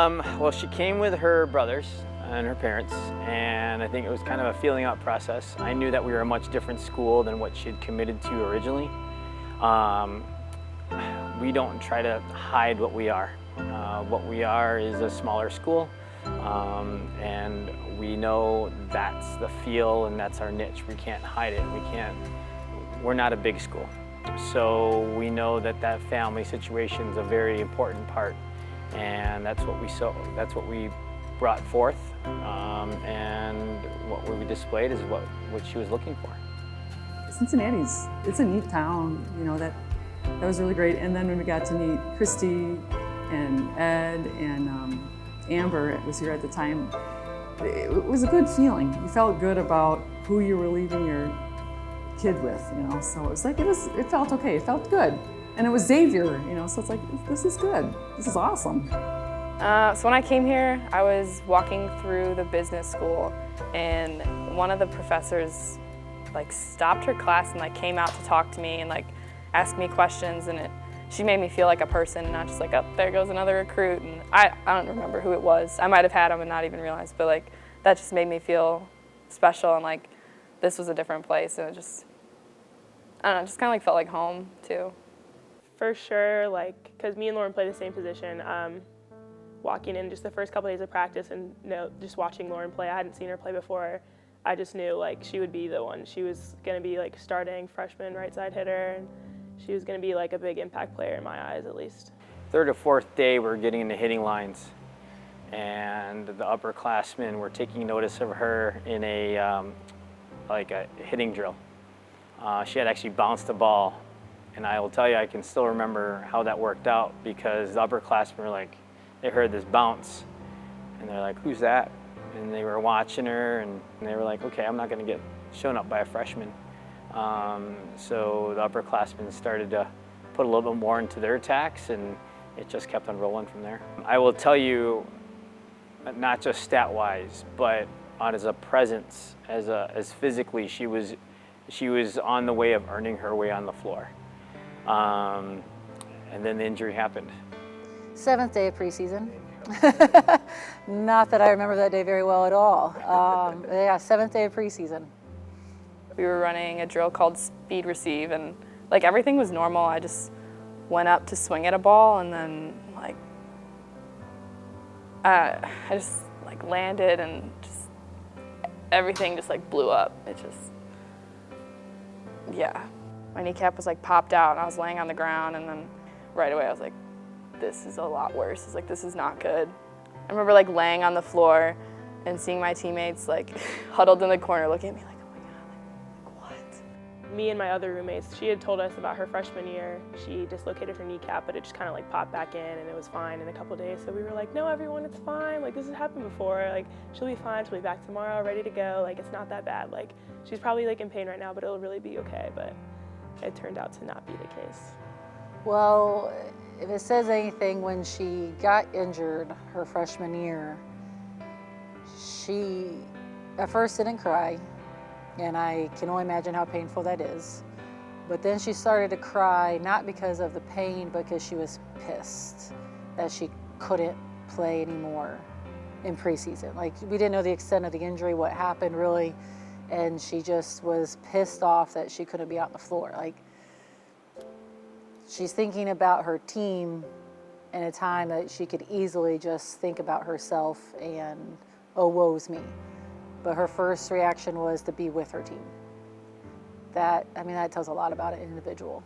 Well, she came with her brothers and her parents, and I think it was kind of a feeling out process. I knew that we were a much different school than what she had committed to originally. We don't try to hide what we are. What we are is a smaller school, and we know that's the feel and that's our niche. We can't hide it. We're not a big school. So we know that that family situation is a very important part, and that's what we brought forth, and what we displayed is what she was looking for. Cincinnati's, it's a neat town, you know, that was really great. And then when we got to meet Christy and Ed and Amber was here at the time, it was a good feeling. You felt good about who you were leaving your kid with, you know, so it was like, it felt okay, it felt good. And it was Xavier, you know, so it's like, this is good, this is awesome. So when I came here, I was walking through the business school, and one of the professors like stopped her class and like came out to talk to me and like ask me questions, and she made me feel like a person, not just like, oh, there goes another recruit. And I don't remember who it was. I might have had him and not even realized, but like that just made me feel special, and like this was a different place, and it just, I don't know, just kind of like felt like home too. For sure, like, because me and Lauren play the same position, walking in just the first couple days of practice and just watching Lauren play, I hadn't seen her play before. I just knew like she would be the one. She was going to be like starting freshman right side hitter, and she was going to be like a big impact player in my eyes at least. Third or fourth day, we're getting into hitting lines, and the upperclassmen were taking notice of her in a hitting drill. She had actually bounced the ball, and I will tell you, I can still remember how that worked out, because the upperclassmen were like, they heard this bounce, and they're like, who's that? And they were watching her, and they were like, okay, I'm not going to get shown up by a freshman. So the upperclassmen started to put a little bit more into their attacks, and it just kept on rolling from there. I will tell you, not just stat-wise, but as a presence, as physically, she was on the way of earning her way on the floor. And then the injury happened. 7th day of preseason. Not that I remember that day very well at all. Yeah, 7th day of preseason. We were running a drill called speed receive, and like everything was normal. I just went up to swing at a ball, and then like I just like landed, and just everything just like blew up. It just, yeah. My kneecap was like popped out, and I was laying on the ground, and then right away I was like, this is a lot worse. It's like, this is not good. I remember like laying on the floor and seeing my teammates like huddled in the corner looking at me like, oh my God, like what? Me and my other roommates, she had told us about her freshman year. She dislocated her kneecap, but it just kind of like popped back in, and it was fine in a couple days. So we were like, no, everyone, it's fine. Like, this has happened before. Like, she'll be fine. She'll be back tomorrow, ready to go. Like, it's not that bad. Like, she's probably like in pain right now, but it'll really be okay. But it turned out to not be the case. Well, if it says anything, when she got injured her freshman year, she at first didn't cry, and I can only imagine how painful that is. But then she started to cry, not because of the pain, but because she was pissed that she couldn't play anymore in preseason. Like, we didn't know the extent of the injury, what happened really, and she just was pissed off that she couldn't be out on the floor. Like, she's thinking about her team in a time that she could easily just think about herself and, oh, woe's me. But her first reaction was to be with her team. That tells a lot about an individual.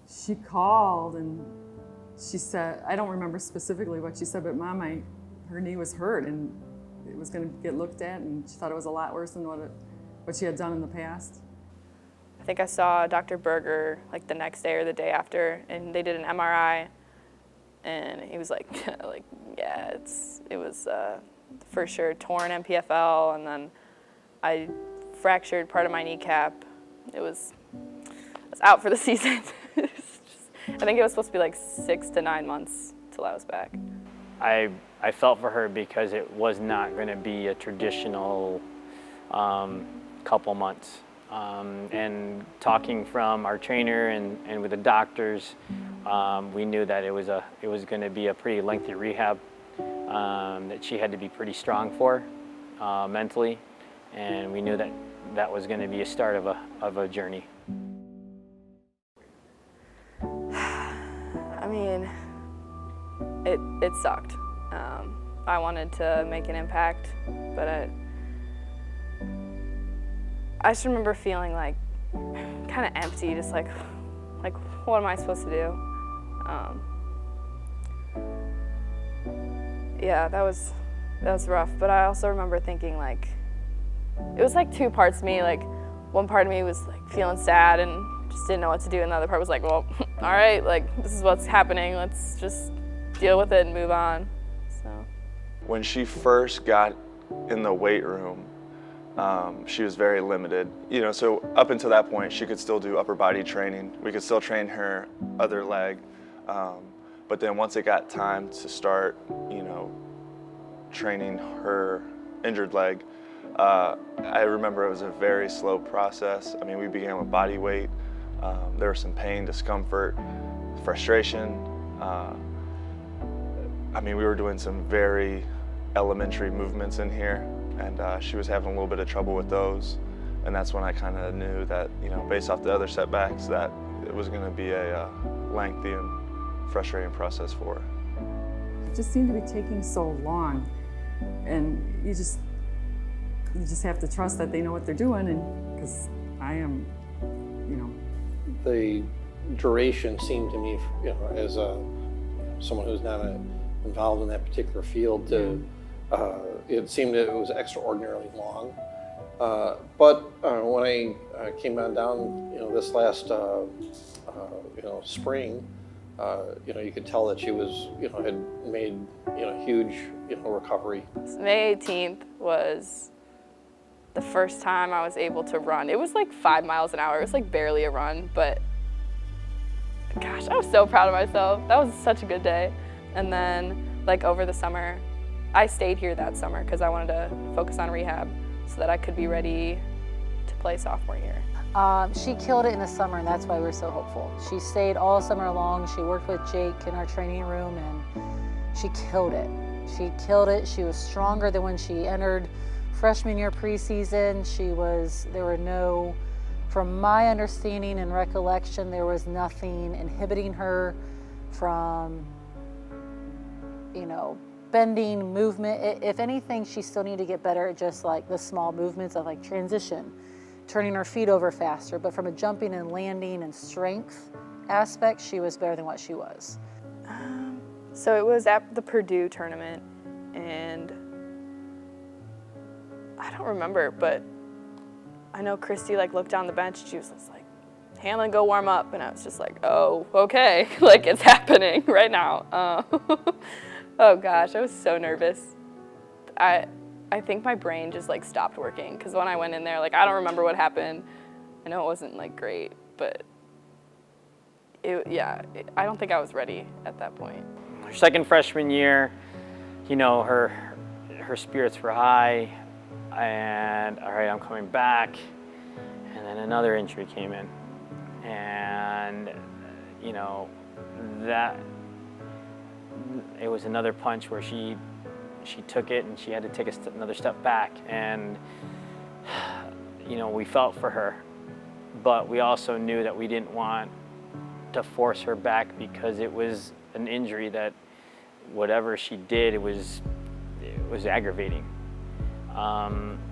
She called and she said, I don't remember specifically what she said, but Mom, her knee was hurt and it was going to get looked at, and she thought it was a lot worse than what she had done in the past. I think I saw Dr. Berger like the next day or the day after, and they did an MRI, and he was like, yeah, it was for sure torn MPFL, and then I fractured part of my kneecap. I was out for the season. I think it was supposed to be like 6 to 9 months till I was back. I felt for her because it was not going to be a traditional couple months. And talking from our trainer and with the doctors, we knew that it was going to be a pretty lengthy rehab. that she had to be pretty strong for mentally, and we knew that that was going to be a start of a journey. I mean, it sucked. I wanted to make an impact, but I just remember feeling like kind of empty, just like what am I supposed to do? Yeah, that was rough. But I also remember thinking like it was like two parts of me. Like one part of me was like feeling sad and just didn't know what to do, and the other part was like, well, all right, like this is what's happening. Let's just deal with it and move on. So when she first got in the weight room, she was very limited. You know, so up until that point, she could still do upper body training. We could still train her other leg. But then once it got time to start, you know, training her injured leg, I remember it was a very slow process. I mean, we began with body weight. There was some pain, discomfort, frustration. I mean, we were doing some very elementary movements in here, and she was having a little bit of trouble with those. And that's when I kind of knew that, you know, based off the other setbacks, that it was going to be a lengthy and frustrating process for her. It just seemed to be taking so long, and you just have to trust that they know what they're doing, and because I am, you know. The duration seemed to me, you know, as someone who's not involved in that particular field, to it seemed that it was extraordinarily long. But when I came on down, you know, this last you know, spring, you know, you could tell that she was, you know, had made, you know, huge, you know, recovery. May 18th was the first time I was able to run. It was like 5 miles an hour. It was like barely a run, but gosh, I was so proud of myself. That was such a good day. And then like over the summer, I stayed here that summer because I wanted to focus on rehab so that I could be ready to play sophomore year. She killed it in the summer, and that's why we're so hopeful. She stayed all summer long. She worked with Jake in our training room, and she killed it. She killed it. She was stronger than when she entered freshman year preseason. There were no, from my understanding and recollection, there was nothing inhibiting her from, you know, bending, movement. If anything, she still needed to get better at just like the small movements of like transition, turning her feet over faster. But from a jumping and landing and strength aspect, she was better than what she was. So it was at the Purdue tournament, and I don't remember, but I know Christy like looked down the bench and she was just like, Hanlon, go warm up. And I was just like, oh, okay, like it's happening right now. Oh gosh, I was so nervous. I think my brain just like stopped working, because when I went in there, like I don't remember what happened. I know it wasn't like great, but I don't think I was ready at that point. Her second freshman year, you know, her spirits were high, and all right, I'm coming back, and then another injury came in, and you know, that it was another punch where she took it and she had to take another step back, and you know, we felt for her, but we also knew that we didn't want to force her back, because it was an injury that whatever she did, it was aggravating.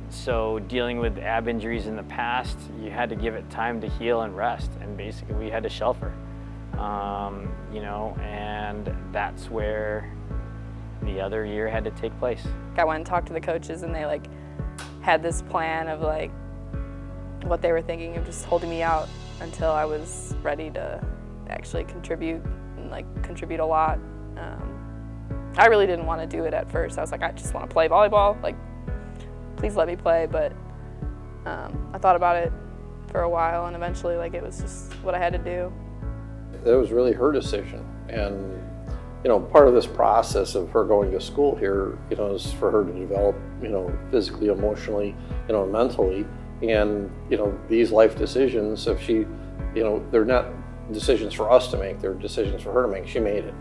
So dealing with ab injuries in the past, you had to give it time to heal and rest, and basically we had to shelf her. You know, and that's where the other year had to take place. I went and talked to the coaches, and they like had this plan of like what they were thinking of just holding me out until I was ready to actually contribute, and like contribute a lot. I really didn't want to do it at first. I was like, I just want to play volleyball, like please let me play. But I thought about it for a while, and eventually like it was just what I had to do. It was really her decision, and you know, part of this process of her going to school here, you know, is for her to develop, you know, physically, emotionally, you know, mentally. And you know, these life decisions, if she, you know, they're not decisions for us to make, they're decisions for her to make. She made it,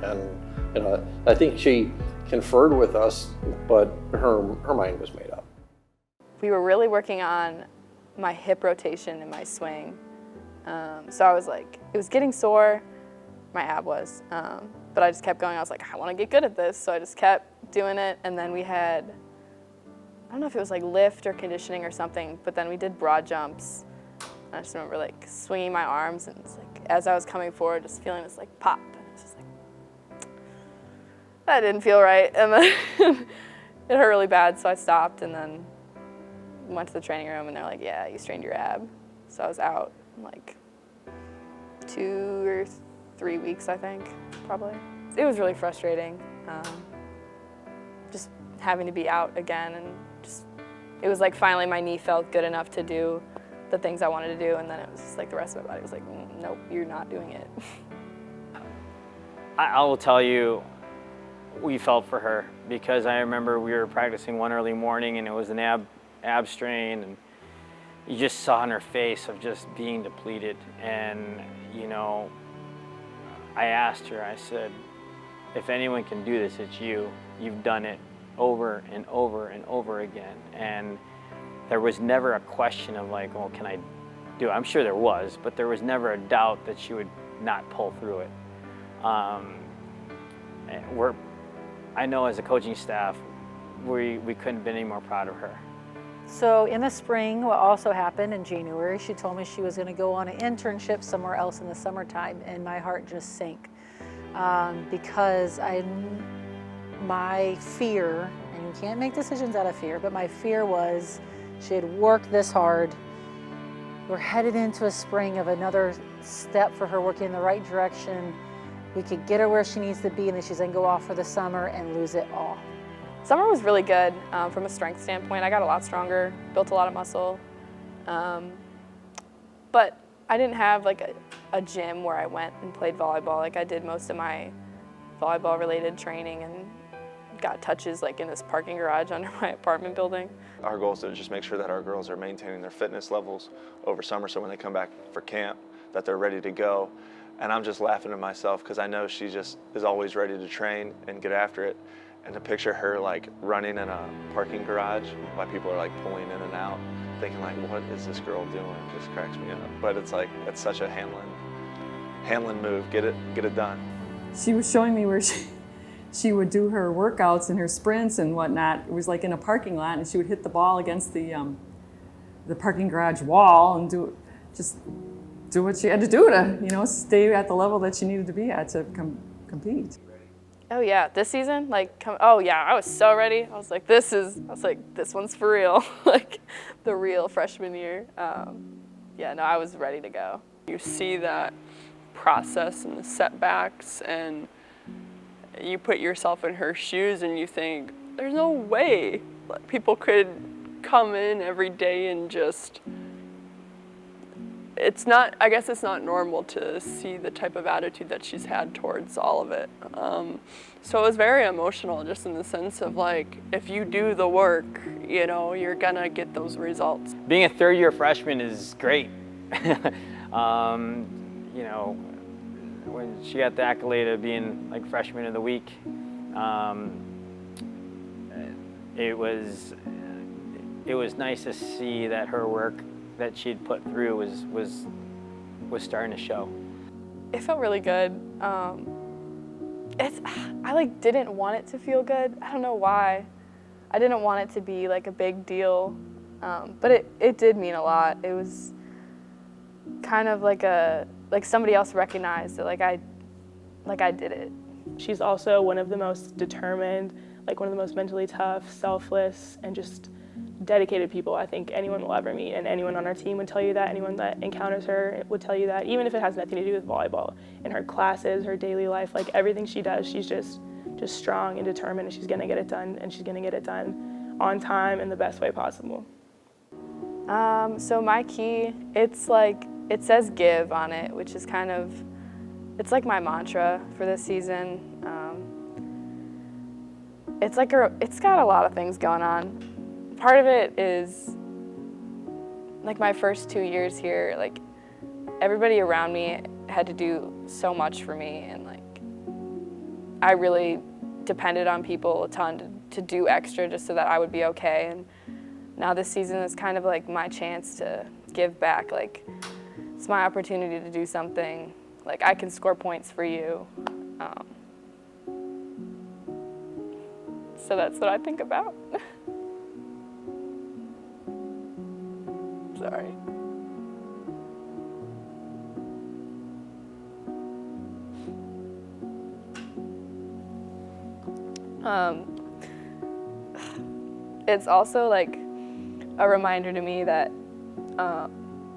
and you know, I think she conferred with us, but her mind was made up. We were really working on my hip rotation and my swing. So I was like, it was getting sore, my ab was, but I just kept going. I was like, I want to get good at this. So I just kept doing it. And then we had, I don't know if it was like lift or conditioning or something, but then we did broad jumps. And I just remember like swinging my arms, and it's like, as I was coming forward, just feeling this like pop. And it's just like, that didn't feel right. And then it hurt really bad. So I stopped and then went to the training room, and they're like, yeah, you strained your ab. So I was out in like 2 or 3 weeks, I think, probably. It was really frustrating, just having to be out again, and just, it was like finally my knee felt good enough to do the things I wanted to do, and then it was just like the rest of my body was like, nope, you're not doing it. I will tell you, we felt for her, because I remember we were practicing one early morning, and it was an ab strain, and you just saw on her face of just being depleted. And you know, I asked her, I said, if anyone can do this, it's you. You've done it over and over and over again. And there was never a question of like, well, can I do it? I'm sure there was, but there was never a doubt that she would not pull through it. I know as a coaching staff, we couldn't have been any more proud of her. So in the spring, what also happened in January, she told me she was going to go on an internship somewhere else in the summertime, and my heart just sank because my fear, and you can't make decisions out of fear, but my fear was she had worked this hard. We're headed into a spring of another step for her working in the right direction. We could get her where she needs to be, and then she's going to go off for the summer and lose it all. Summer was really good from a strength standpoint. I got a lot stronger, built a lot of muscle. But I didn't have like a gym where I went and played volleyball. Like I did most of my volleyball related training and got touches like in this parking garage under my apartment building. Our goal is to just make sure that our girls are maintaining their fitness levels over summer, so when they come back for camp, that they're ready to go. And I'm just laughing to myself because I know she just is always ready to train and get after it. And to picture her like running in a parking garage while people are like pulling in and out, thinking like, what is this girl doing? Just cracks me up. But it's like, it's such a Hanlon move. Get it done. She was showing me where she would do her workouts and her sprints and whatnot. It was like in a parking lot, and she would hit the ball against the parking garage wall and do what she had to do to, stay at the level that she needed to be at to compete. Oh yeah, this season, oh yeah, I was so ready. I was like, this one's for real, like the real freshman year. Yeah, no, I was ready to go. You see that process and the setbacks, and you put yourself in her shoes and you think, there's no way people could come in every day and just, I guess it's not normal to see the type of attitude that she's had towards all of it. So it was very emotional, just in the sense of like, if you do the work, you're gonna get those results. Being a third-year freshman is great. When she got the accolade of being like freshman of the week, it was nice to see that her work that she'd put through was starting to show. It felt really good. I didn't want it to feel good. I don't know why. I didn't want it to be like a big deal, but it did mean a lot. It was kind of like somebody else recognized that I did it. She's also one of the most determined, one of the most mentally tough, selfless, and just dedicated people I think anyone will ever meet, and anyone on our team would tell you that. Anyone that encounters her would tell you that, even if it has nothing to do with volleyball. In her classes, her daily life, everything she does, she's just strong and determined, and she's gonna get it done, and she's gonna get it done on time in the best way possible. So my key, it says give on it, which is it's like my mantra for this season. It's got a lot of things going on. Part of it is my first 2 years here, everybody around me had to do so much for me, and I really depended on people a ton to do extra just so that I would be okay. And now this season is kind of like my chance to give back. Like, it's my opportunity to do something. Like, I can score points for you. So that's what I think about. Sorry. It's also like a reminder to me that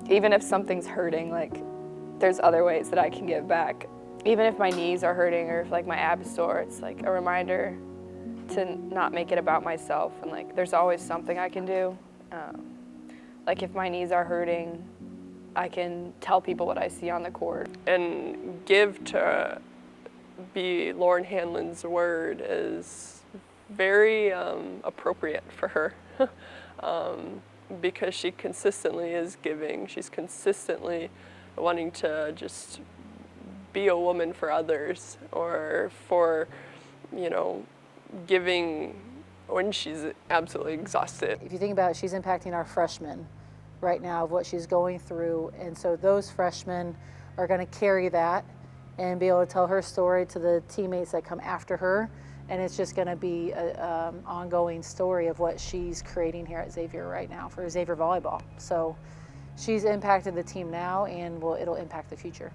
even if something's hurting, like, there's other ways that I can give back. Even if my knees are hurting or if like my abs sore, it's like a reminder to not make it about myself, and like there's always something I can do. Like if my knees are hurting, I can tell people what I see on the court. And give to be Lauren Hanlon's word is very appropriate for her because she consistently is giving. She's consistently wanting to just be a woman for others, or for, you know, giving when she's absolutely exhausted. If you think about it, she's impacting our freshmen right now of what she's going through, and so those freshmen are going to carry that and be able to tell her story to the teammates that come after her, and it's just going to be an ongoing story of what she's creating here at Xavier right now for Xavier volleyball. So she's impacted the team now, and it'll impact the future.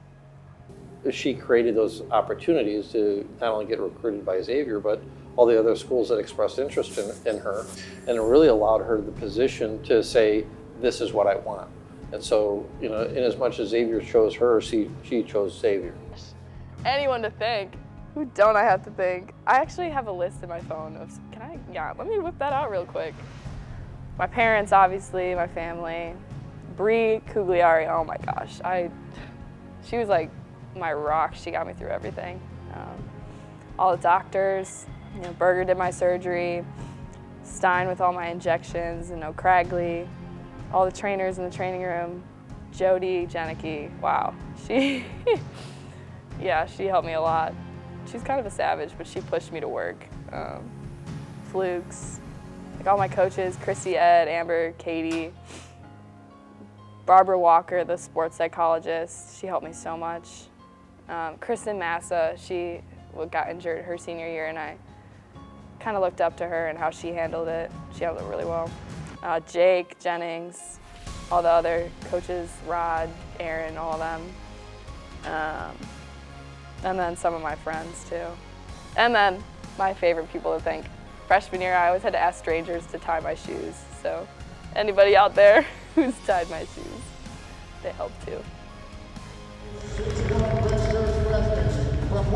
She created those opportunities to not only get recruited by Xavier, but all the other schools that expressed interest in her, and it really allowed her the position to say, this is what I want. And so, you know, in as much as Xavier chose her, she chose Xavier. Anyone to thank? Who don't I have to thank? I actually have a list in my phone of, let me whip that out real quick. My parents, obviously, my family. Bree Cugliari, oh my gosh. She was like my rock. She got me through everything. All the doctors, you know, Berger did my surgery, Stein with all my injections, and O'Cragley, all the trainers in the training room, Jody Janicki, wow. She helped me a lot. She's kind of a savage, but she pushed me to work. Flukes, like all my coaches, Christy, Ed, Amber, Katie, Barbara Walker, the sports psychologist, she helped me so much. Kristen Massa, she got injured her senior year, and I kind of looked up to her and how she handled it. She handled it really well. Jake Jennings, all the other coaches, Rod, Aaron, all of them. And then some of my friends too. And then my favorite people to thank. Freshman year, I always had to ask strangers to tie my shoes. So anybody out there who's tied my shoes, they help too. From